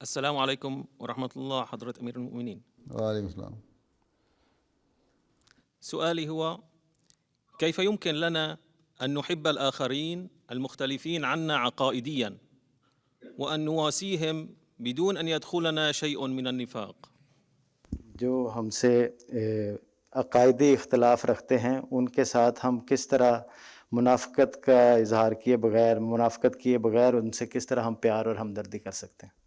السلام عليكم ورحمة الله حضرة أمير المؤمنين. وعليكم السلام. سؤالي هو: كيف يمكن لنا أن نحب الآخرين المختلفين عنا عقائديا وأن نواسيهم بدون أن يدخلنا شيء من النفاق؟ جو ہم سے عقائدی اختلاف رکھتے ہیں ان کے ساتھ ہم کس طرح منافقت کا اظہار کیے بغیر، منافقت کیے بغیر ان سے کس طرح ہم پیار اور ہمدردی کر سکتے ہیں؟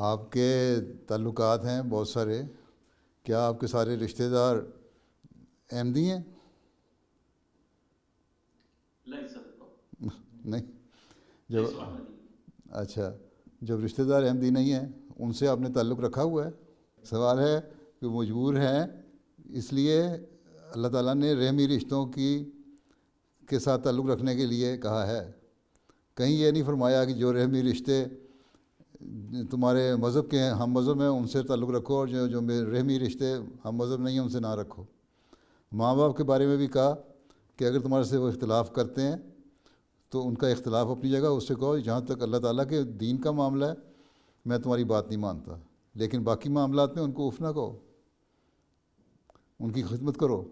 آپ کے تعلقات ہیں بہت سارے، کیا آپ کے سارے رشتہ دار احمدی ہیں؟ نہیں. جب اچھا، جب رشتہ دار احمدی نہیں ہیں ان سے آپ نے تعلق رکھا ہوا ہے؟ سوال ہے کہ مجبور ہیں، اس لیے اللہ تعالیٰ نے رحمی رشتوں کے ساتھ تعلق رکھنے کے لیے کہا ہے. کہیں یہ نہیں فرمایا کہ جو رحمی رشتے تمہارے مذہب کے ہیں، ہم مذہب ہیں، ان سے تعلق رکھو، اور جو رحمی رشتے ہم مذہب نہیں ہیں ان سے نہ رکھو. ماں باپ کے بارے میں بھی کہا کہ اگر تمہارے سے وہ اختلاف کرتے ہیں تو ان کا اختلاف اپنی جگہ، اس سے کہو جہاں تک اللہ تعالیٰ کے دین کا معاملہ ہے میں تمہاری بات نہیں مانتا، لیکن باقی معاملات میں ان کو اف نہ کہو، ان کی خدمت کرو.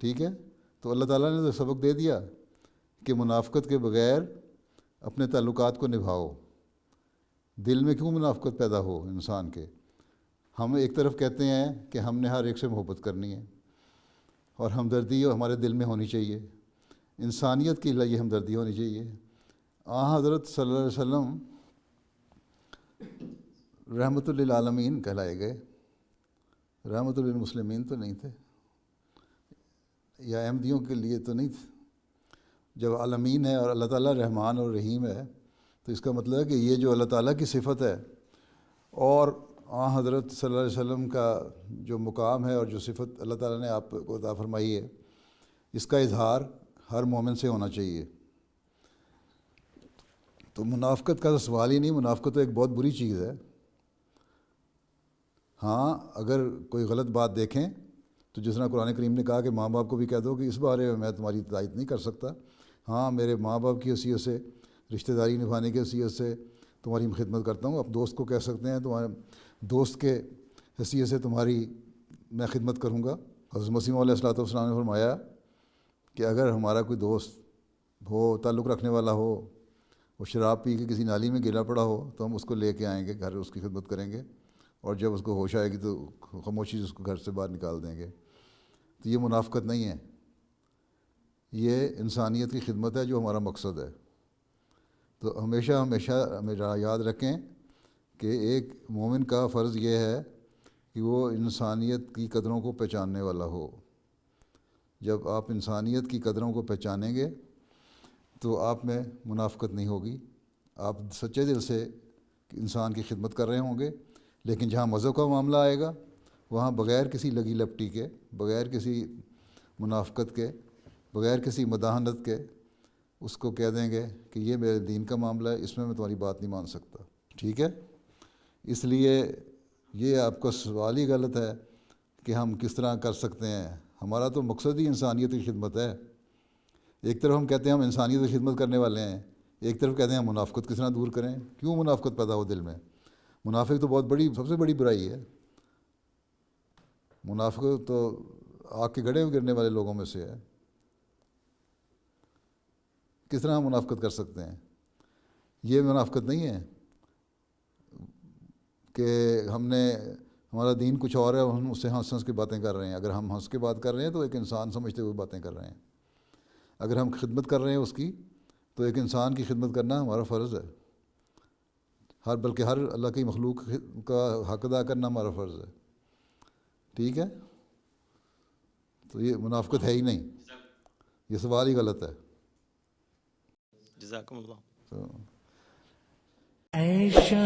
ٹھیک ہے؟ تو اللہ تعالیٰ نے تو سبق دے دیا کہ منافقت کے بغیر اپنے تعلقات کو نبھاؤ. دل میں کیوں منافقت پیدا ہو انسان کے؟ ہم ایک طرف کہتے ہیں کہ ہم نے ہر ایک سے محبت کرنی ہے اور ہمدردی ہمارے دل میں ہونی چاہیے، انسانیت کے لیے ہمدردی ہونی چاہیے. حضرت صلی اللہ علیہ وسلم رحمت للعالمین کہلائے گئے، رحمت للمسلمین تو نہیں تھے، یا احمدیوں کے لیے تو نہیں تھے. جب عالمین ہے اور اللہ تعالیٰ رحمان اور رحیم ہے تو اس کا مطلب ہے کہ یہ جو اللہ تعالیٰ کی صفت ہے اور حضرت صلی اللہ علیہ وسلم کا جو مقام ہے اور جو صفت اللہ تعالیٰ نے آپ کو عطا فرمائی ہے، اس کا اظہار ہر مومن سے ہونا چاہیے. تو منافقت کا تو سوال ہی نہیں، منافقت تو ایک بہت بری چیز ہے. ہاں، اگر کوئی غلط بات دیکھیں تو جس طرح قرآن کریم نے کہا کہ ماں باپ کو بھی کہہ دو کہ اس بارے میں تمہاری تائید نہیں کر سکتا. ہاں، میرے ماں باپ کی حیثیت سے، رشتہ داری نبھانے کی حیثیت سے تمہاری خدمت کرتا ہوں. اب دوست کو کہہ سکتے ہیں تمہارے دوست کے حیثیت سے تمہاری میں خدمت کروں گا. حضرت مسیح علیہ الصلوۃ والسلام نے فرمایا کہ اگر ہمارا کوئی دوست ہو، تعلق رکھنے والا ہو، وہ شراب پی کے کسی نالی میں گرا پڑا ہو تو ہم اس کو لے کے آئیں گے گھر، اس کی خدمت کریں گے، اور جب اس کو ہوش آئے گی تو خاموشی سے اس کو گھر سے باہر نکال دیں گے. تو یہ منافقت نہیں ہے، یہ انسانیت کی خدمت ہے جو ہمارا مقصد ہے. تو ہمیشہ یاد رکھیں کہ ایک مومن کا فرض یہ ہے کہ وہ انسانیت کی قدروں کو پہچاننے والا ہو. جب آپ انسانیت کی قدروں کو پہچانیں گے تو آپ میں منافقت نہیں ہوگی، آپ سچے دل سے انسان کی خدمت کر رہے ہوں گے. لیکن جہاں مذہب کا معاملہ آئے گا وہاں بغیر کسی لگی لپٹی کے، بغیر کسی منافقت کے، بغیر کسی مداحنت کے اس کو کہہ دیں گے کہ یہ میرے دین کا معاملہ ہے، اس میں تمہاری بات نہیں مان سکتا. ٹھیک ہے؟ اس لیے یہ آپ کا سوال ہی غلط ہے کہ ہم کس طرح کر سکتے ہیں. ہمارا تو مقصد ہی انسانیت کی خدمت ہے. ایک طرف ہم کہتے ہیں ہم انسانیت کی خدمت کرنے والے ہیں، ایک طرف کہتے ہیں ہم منافقت کس طرح دور کریں. کیوں منافقت پیدا ہو دل میں؟ منافق تو بہت بڑی، سب سے بڑی برائی ہے. منافقت تو آگ کے گڑھے میں گرنے والے لوگوں میں سے ہے. کس طرح ہم منافقت کر سکتے ہیں؟ یہ منافقت نہیں ہے کہ ہمارا دین کچھ اور ہے اور ہم اس سے ہنس کے باتیں کر رہے ہیں. اگر ہم ہنس کے بات کر رہے ہیں تو ایک انسان سمجھتے ہوئے باتیں کر رہے ہیں. اگر ہم خدمت کر رہے ہیں اس کی تو ایک انسان کی خدمت کرنا ہمارا فرض ہے. بلکہ ہر اللہ کی مخلوق کا حق ادا کرنا ہمارا فرض ہے. ٹھیک ہے؟ تو یہ منافقت ہے ہی نہیں، یہ سوال ہی غلط ہے. جزاکم اللہ. عائشہ